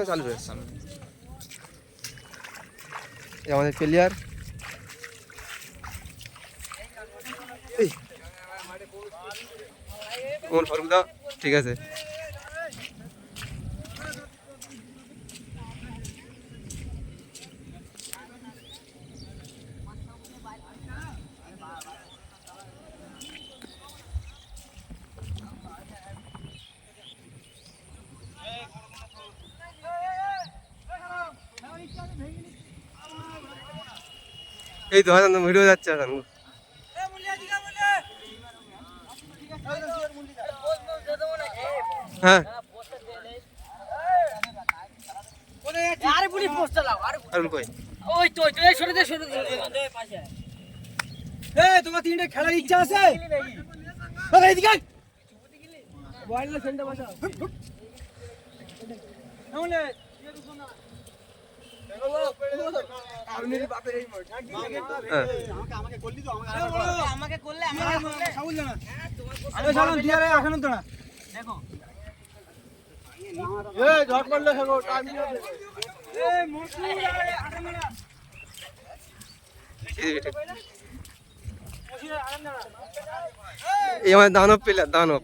চালু হয়েছে আমাদের প্লেয়ার ফারুকদা ঠিক আছে। এই তো ভিডিও যাচ্ছে এখন। হ্যাঁ তোমার তিনটে খেলার ইচ্ছা আছে? আমাকে করলে দেখো এই আমার দানব প্লেয়ার দানব।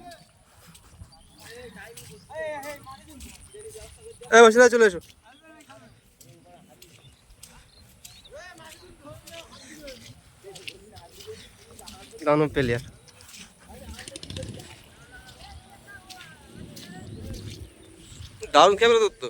বসে চলে এসো। দানব প্লেয়ার দারুণ ক্যামেরা ধরতো।